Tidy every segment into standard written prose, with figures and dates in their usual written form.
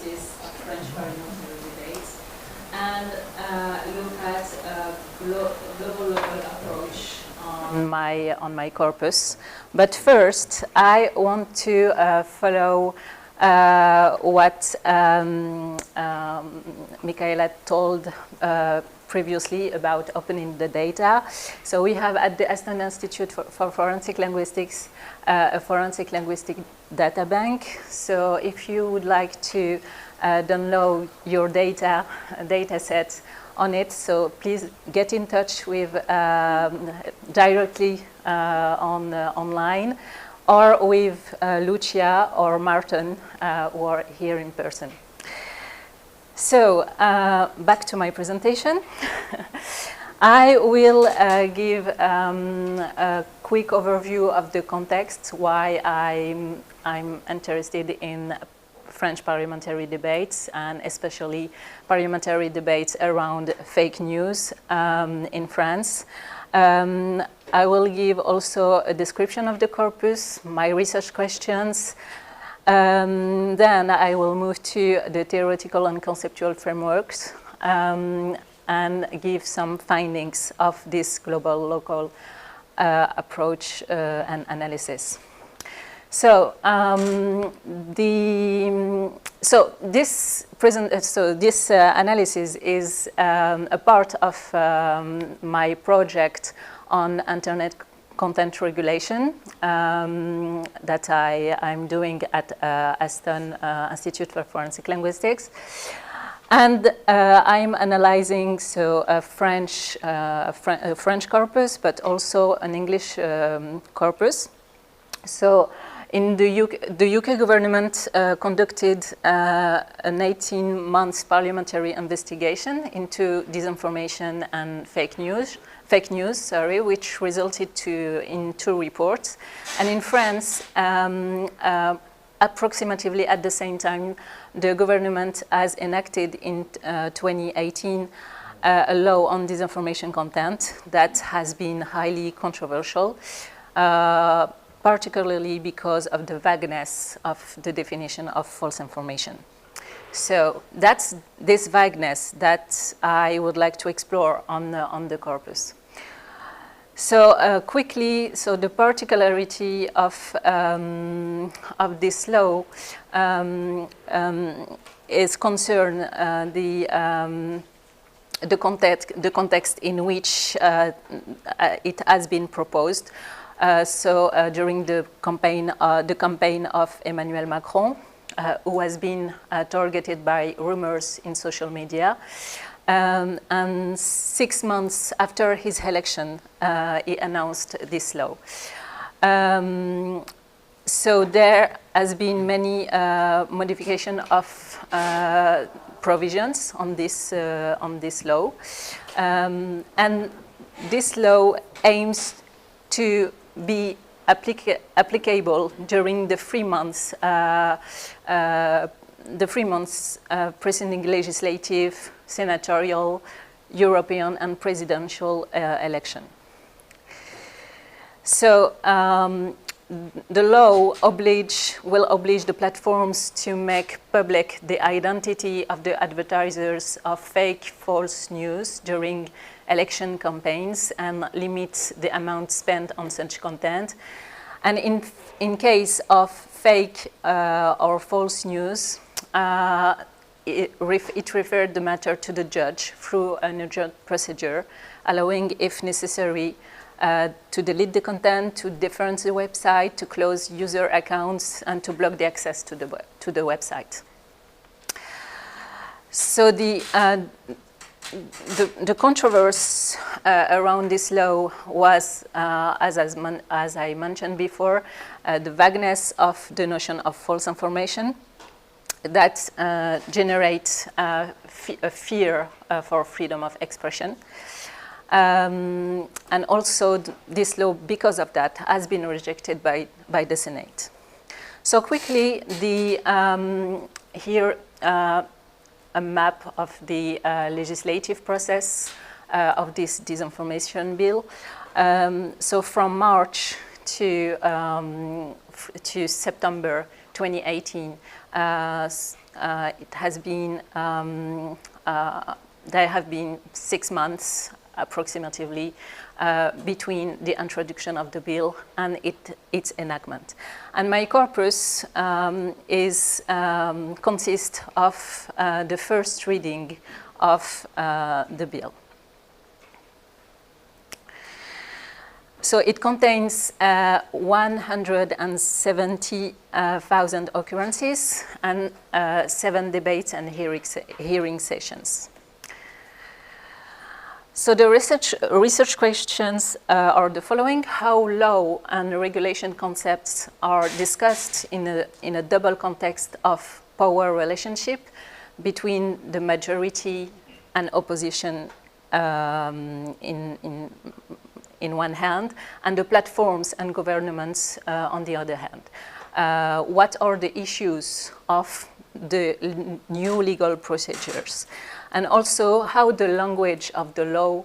analysis of French parliamentary debates and look at a global level approach on my corpus. But first, I want to follow what Michaela told previously about opening the data. So we have at the Aston Institute for Forensic Linguistics a forensic linguistic data bank. So if you would like to download your data set on it, so please get in touch with directly online, or with Lucia or Martin, who are here in person. So back to my presentation. I will give a quick overview of the context, why I'm interested in French parliamentary debates, and especially parliamentary debates around fake news in France. I will give also a description of the corpus, my research questions. Then I will move to the theoretical and conceptual frameworks and give some findings of this global-local approach and analysis. So this analysis is a part of my project on internet content regulation that I'm doing at Aston Institute for Forensic Linguistics. And I'm analyzing a French corpus, but also an English corpus. So in the UK government conducted an 18-month parliamentary investigation into disinformation and fake news, which resulted in 2 reports. And in France, approximately at the same time, the government has enacted in 2018 a law on disinformation content that has been highly controversial, particularly because of the vagueness of the definition of false information. So that's this vagueness that I would like to explore on the corpus. So quickly, so the particularity of this law is concerned the context in which it has been proposed. During the campaign of Emmanuel Macron, who has been targeted by rumors in social media. And 6 months after his election, he announced this law. So there has been many modification of provisions on this law, and this law aims to be applicable during the 3 months. The 3 months preceding legislative, senatorial, European, and presidential election. So the law will oblige the platforms to make public the identity of the advertisers of fake, false news during election campaigns and limit the amount spent on such content. And in case of fake or false news, it referred the matter to the judge through an urgent procedure, allowing, if necessary, to delete the content, to deference the website, to close user accounts, and to block the access to the website. So the controversy around this law was, as I mentioned before, the vagueness of the notion of false information that generates a fear for freedom of expression. And also this law, because of that, has been rejected by the Senate. So quickly, here a map of the legislative process of this disinformation bill. So from March to September 2018, it has been, there have been 6 months approximately between the introduction of the bill and its enactment. And my corpus consists of the first reading of the bill. So it contains 170,000 occurrences and 7 debates and hearing sessions. So the research questions are the following: how law and regulation concepts are discussed in a double context of power relationship between the majority and opposition in one hand, and the platforms and governments on the other hand. What are the issues of the new legal procedures? And also how the language of the law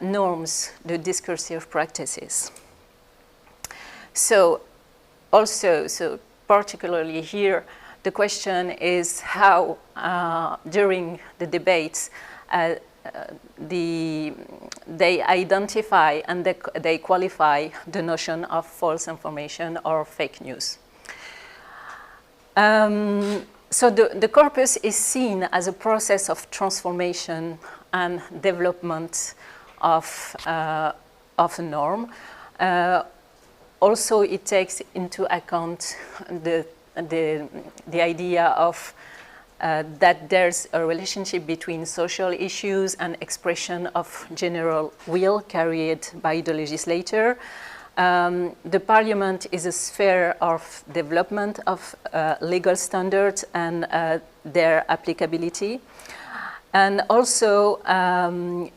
norms the discursive practices. So particularly here, the question is how during the debates they identify and they qualify the notion of false information or fake news. So the corpus is seen as a process of transformation and development of a norm. Also, it takes into account the idea of that there's a relationship between social issues and expression of general will carried by the legislator. The parliament is a sphere of development of legal standards and their applicability. And also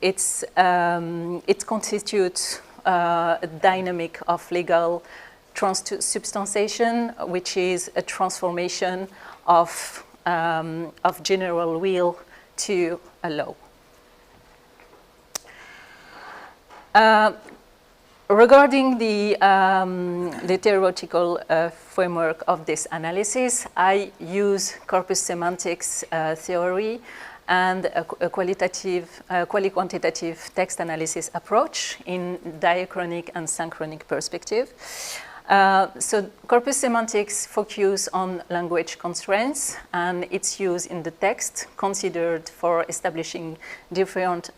it constitutes a dynamic of legal transubstantiation, which is a transformation of general will to a law. Regarding the theoretical framework of this analysis, I use Corpus Semantics theory and a quali-quantitative text analysis approach in diachronic and synchronic perspective. So Corpus Semantics focus on language constraints and its use in the text considered for establishing different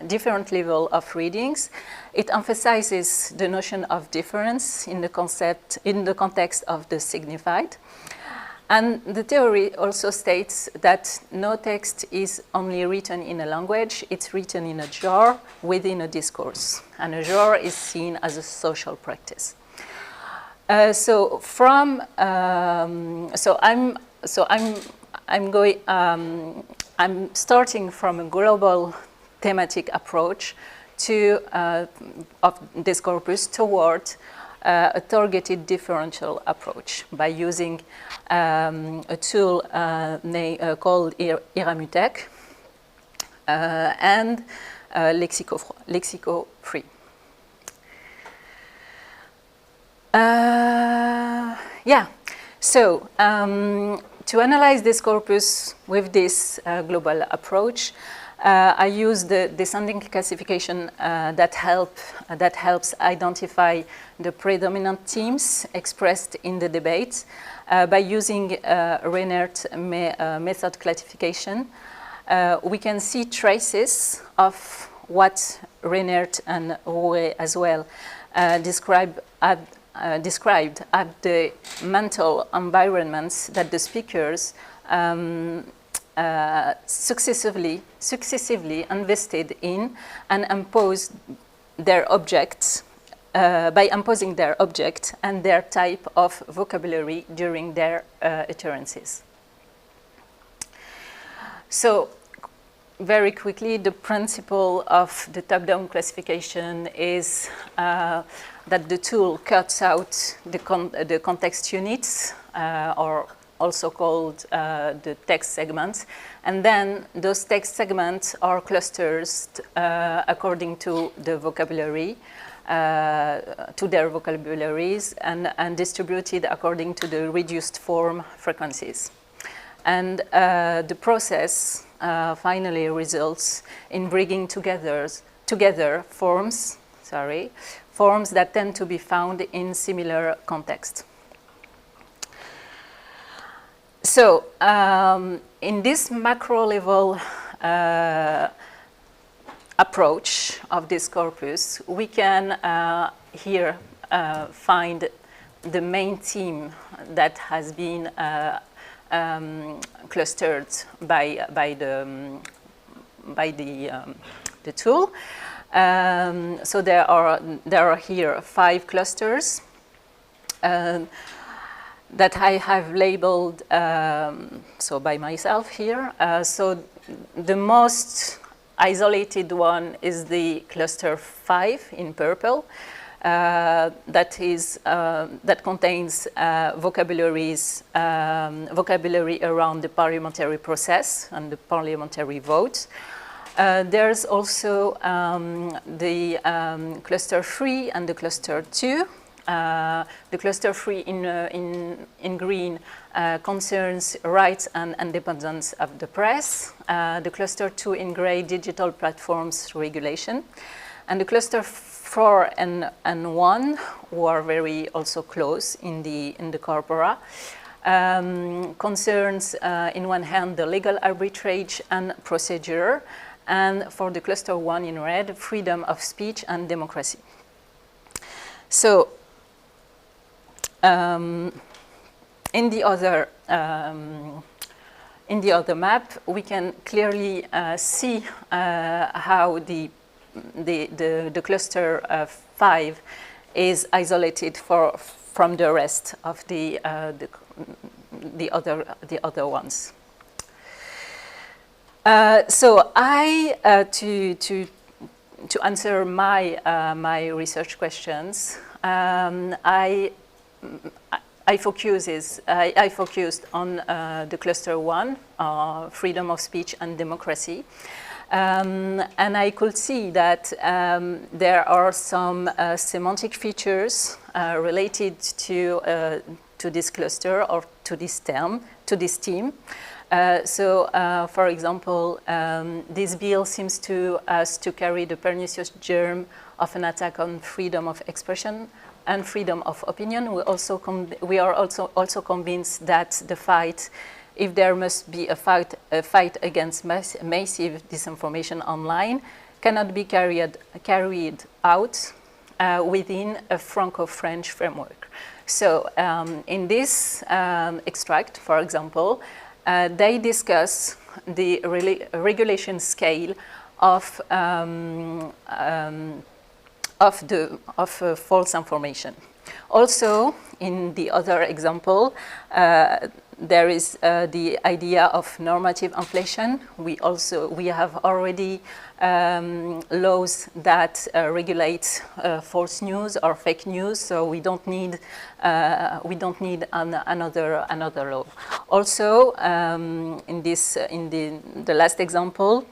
level of readings. It emphasizes the notion of difference in the context of the signified. And the theory also states that no text is only written in a language, it's written in a genre within a discourse. And a genre is seen as a social practice. I'm starting from a global thematic approach of this corpus toward a targeted differential approach by using a tool called Iramutech and Lexico-free. To analyze this corpus with this global approach, I use the descending classification that helps identify the predominant themes expressed in the debate by using Reinert method classification. We can see traces of what Reinert and Rouet as well described at the mental environments that the speakers successively invested in and imposed their objects by imposing their object and their type of vocabulary during their utterances. So, very quickly, the principle of the top-down classification is that the tool cuts out the context units, or also called the text segments, and then those text segments are clusters according to the vocabulary, to their vocabularies, and distributed according to the reduced form frequencies. And the process finally results in bringing together forms that tend to be found in similar contexts. So, in this macro-level approach of this corpus, we can here find the main theme that has been clustered by the tool. So there are here 5 clusters that I have labeled so by myself here. So the most isolated one is the cluster 5 in purple. That contains vocabulary around the parliamentary process and the parliamentary vote. There's also the cluster 3 and the cluster 2. The cluster 3 in green concerns rights and independence of the press. The cluster 2 in gray, digital platforms regulation. And the cluster 4 and 1, who are very also close in the corpora, concerns in one hand the legal arbitrage and procedure, and for the cluster 1 in red, freedom of speech and democracy. So in the other map, we can clearly see how the cluster 5 is isolated from the rest of the other ones. So to answer my research questions, I focused on the cluster 1, freedom of speech and democracy. And I could see that there are some semantic features related to this cluster or to this theme. For example, this bill seems to us to carry the pernicious germ of an attack on freedom of expression and freedom of opinion. We are also convinced that the fight, if there must be a fight against massive disinformation online, cannot be carried out within a Franco-French framework. So in this extract, for example, they discuss the regulation scale of false information. Also, in the other example, there is the idea of normative inflation. We have already laws that regulate false news or fake news, so we don't need another law. Also, in the last example.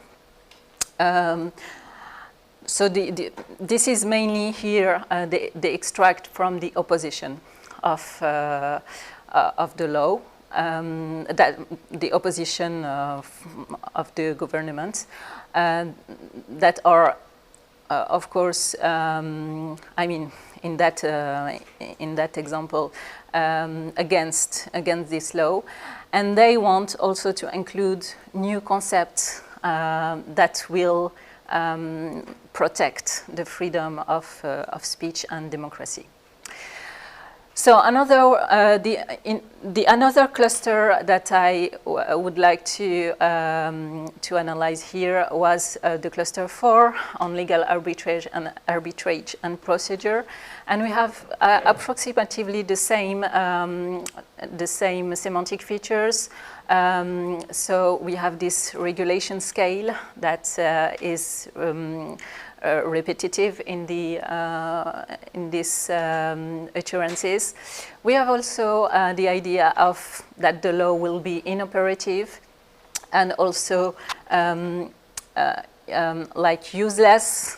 So this is mainly here the extract from the opposition of the law, that the opposition of the government, that are, of course, I mean, in that example, against this law, and they want also to include new concepts that will protect the freedom of speech and democracy. So another cluster that I would like to analyze here was the cluster 4 on legal arbitrage and procedure, and we have approximately the same semantic features. So we have this regulation scale that is repetitive in these utterances. We have also the idea of that the law will be inoperative and also like useless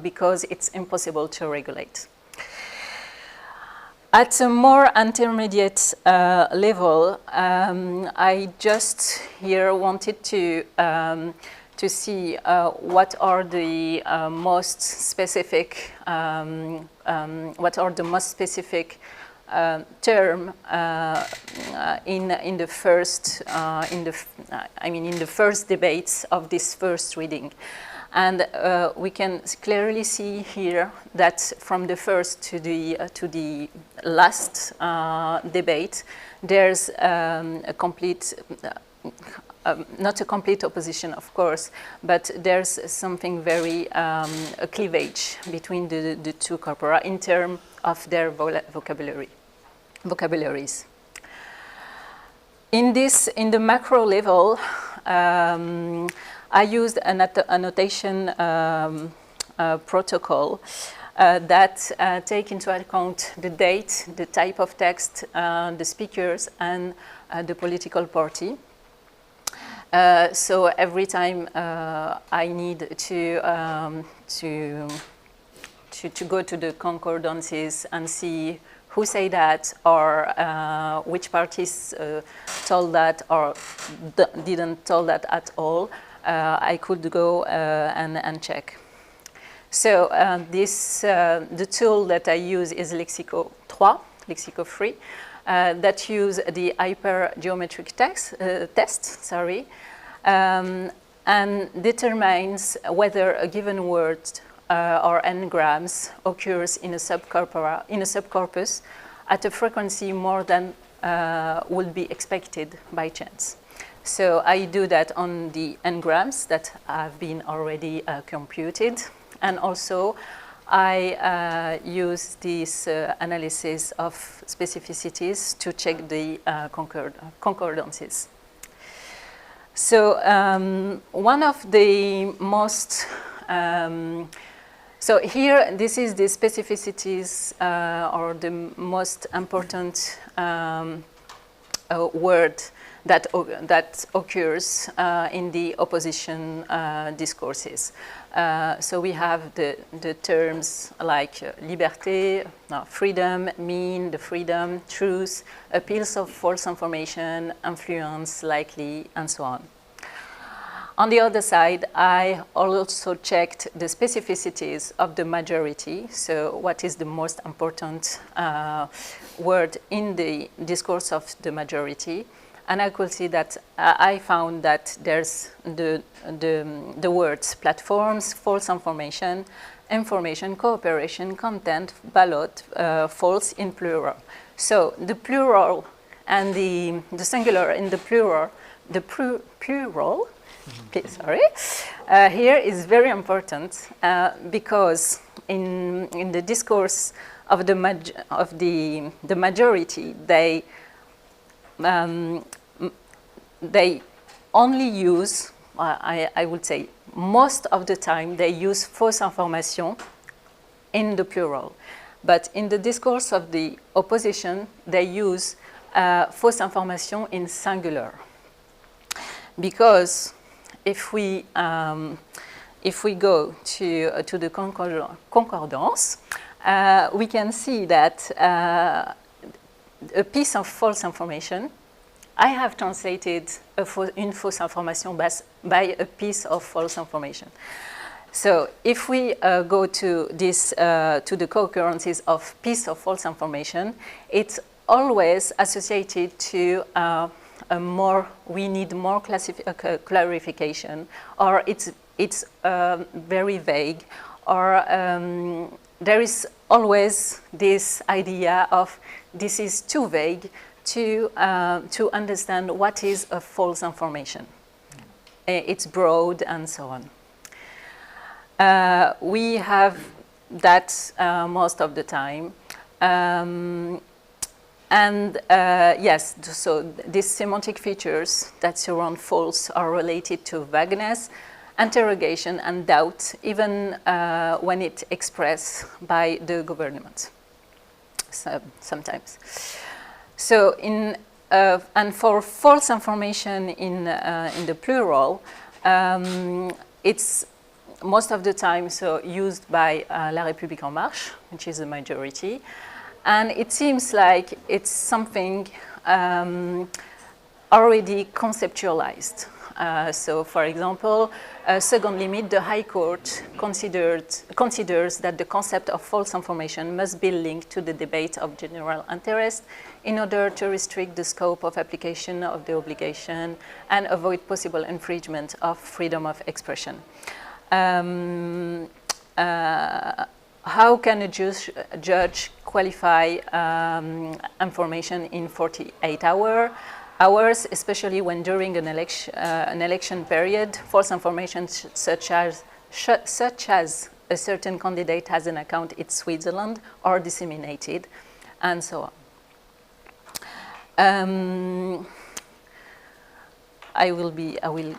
because it's impossible to regulate. At a more intermediate level, I just here wanted to see what are the most specific term in the first in the first debates of this first reading. And we can clearly see here that from the first to the last debate, there's a complete, not a complete opposition, of course, but there's something very a cleavage between the two corpora in terms of their vocabularies. In the macro level, I used an annotation protocol that take into account the date, the type of text, the speakers, and the political party. So every time I need to go to the concordances and see who say that, or which parties told that or didn't tell that at all, I could go and check. So the tool that I use is Lexico 3, that use the hypergeometric test, and determines whether a given word or n-grams occurs in a subcorpus at a frequency more than would be expected by chance. So I do that on the n-grams that have been already computed, and also I use this analysis of specificities to check the concordances. So one of the most so here, this is the specificities or the most important word that occurs in the opposition discourses. So we have the terms like liberté, freedom, mean, the freedom, truth, appeals of false information, influence, likely, and so on. On the other side, I also checked the specificities of the majority, so what is the most important word in the discourse of the majority. And I could see that I found that there's the words platforms, false information, information, cooperation, content, ballot, false in plural. So the plural and the singular in the plural, here is very important because in the discourse of the majority, they only use, I would say, most of the time they use fausse information in the plural. But in the discourse of the opposition, they use fausse information in singular. Because if we go to the concordance, we can see that a piece of false information, I have translated une fausse information by a piece of false information. So if we go to this to the co-occurrences of piece of false information, it's always associated to we need more clarification, or it's very vague, or there is always this idea of this is too vague to understand what is a false information. It's broad and so on. We have that most of the time. Yes, so these semantic features that surround false are related to vagueness, interrogation, and doubt, even when it's expressed by the government, sometimes. So, and for false information in the plural, it's most of the time so used by La République En Marche, which is a majority, And it seems like it's something already conceptualized. So, for example, second limit, the High Court considers that the concept of false information must be linked to the debate of general interest in order to restrict the scope of application of the obligation and avoid possible infringement of freedom of expression. How can a judge qualify information in 48 hours, especially when during an election period, false information such as a certain candidate has an account in Switzerland are disseminated, and so on. I will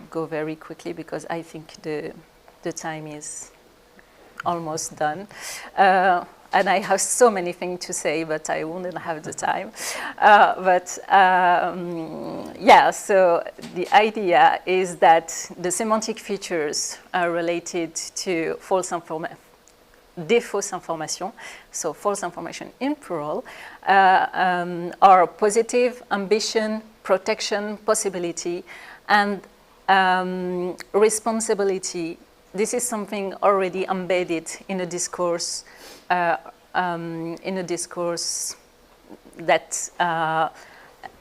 go very quickly because I think the time is almost done. And I have so many things to say, but I wouldn't have the time. Yeah, so the idea is that the semantic features are related to false information, so false information in plural, are positive, ambition, protection, possibility, and responsibility. This is something already embedded in a discourse, that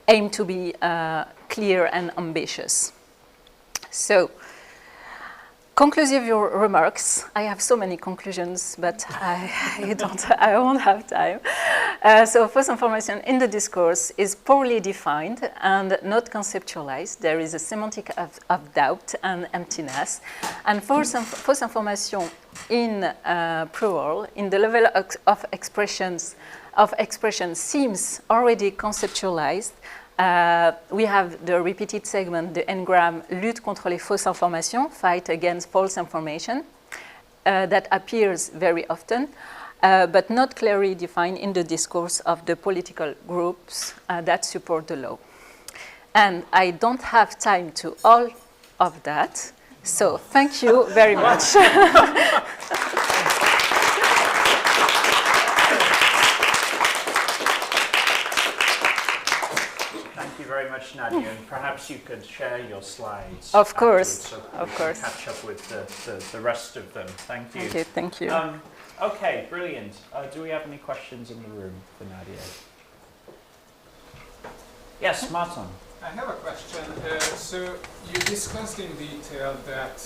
aim to be clear and ambitious. So, conclusive remarks. I have so many conclusions, but I won't have time. So, false information in the discourse is poorly defined and not conceptualized. There is a semantic of doubt and emptiness. And false information in plural, in the level of expression seems already conceptualized. We have the repeated segment, the n-gram, lutte contre les fausses informations, fight against false information, that appears very often, but not clearly defined in the discourse of the political groups that support the law. And I don't have time to all of that, so thank you very much. Very much, Nadia, and perhaps you could share your slides. Of course, so of course. Catch up with the rest of them. Thank you. Okay, thank you. Okay, brilliant. Do we have any questions in the room for Nadia? Yes, Martin. I have a question. So you discussed in detail that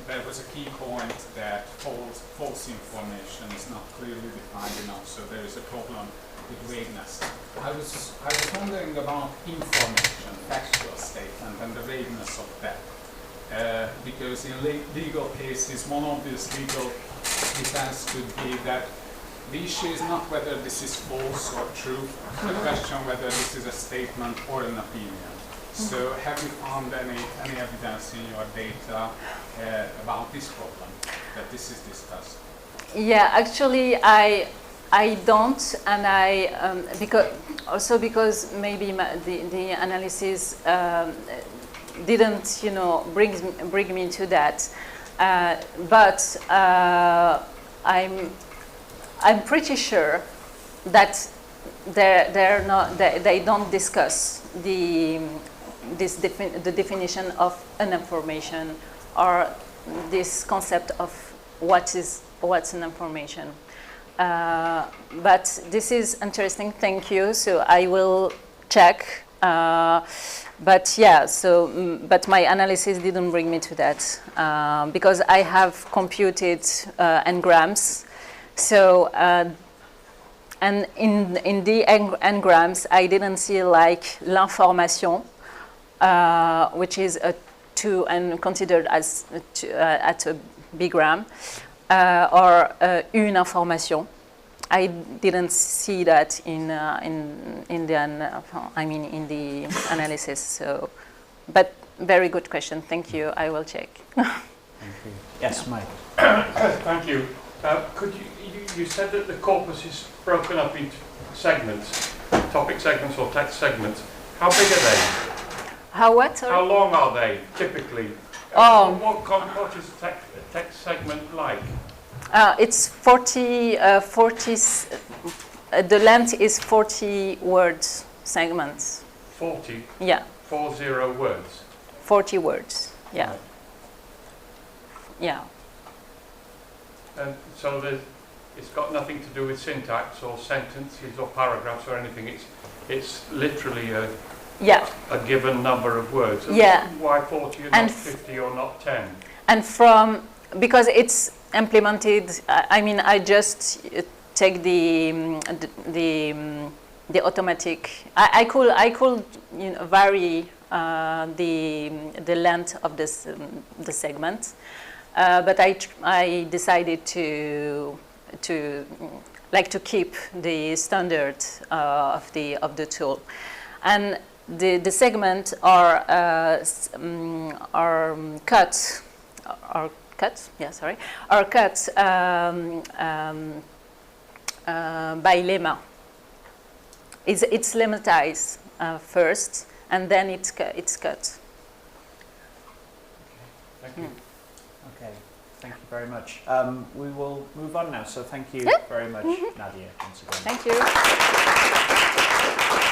there was a key point that false information is not clearly defined enough, so there is a problem with vagueness. I was wondering about information, factual statement, and the vagueness of that. Because in legal cases, one obvious legal defense could be that the issue is not whether this is false or true, the question whether this is a statement or an opinion. So have you found any evidence in your data about this problem, that this is discussed? Yeah, actually I don't, and because maybe the analysis didn't, bring me to that. But I'm pretty sure that they don't discuss the definition of an information or this concept of what's an information. But this is interesting. Thank you. So I will check. But yeah. But my analysis didn't bring me to that because I have computed n-grams. So and in the n-grams, I didn't see like l'information, which is a 2 and considered as at a b-gram. Or une information. I didn't see that in the analysis. So, but very good question. Thank you. I will check. Thank you. Yes, Mike. Thank you. Could you said that the corpus is broken up into segments, topic segments or text segments. How big are they? How what? Sorry? How long are they typically? Oh. What is a text segment like? It's 40 the length is 40 words segments. 40? Yeah. 40 words? 40 words, yeah. Right. Yeah. And so it's got nothing to do with syntax or sentences or paragraphs or anything. It's literally a given number of words. Yeah. Why 40 and not 50 or not 10? And because it's implemented, I mean, I just take the automatic. I could vary the length of this the segment, but I decided to keep the standard of the tool, and the segments are cut. Are cut by lemma. It's lemmatized first, and then it's cut. Thank you. Okay, thank you very much. We will move on now, so thank you very much, Nadia, once again. Thank you.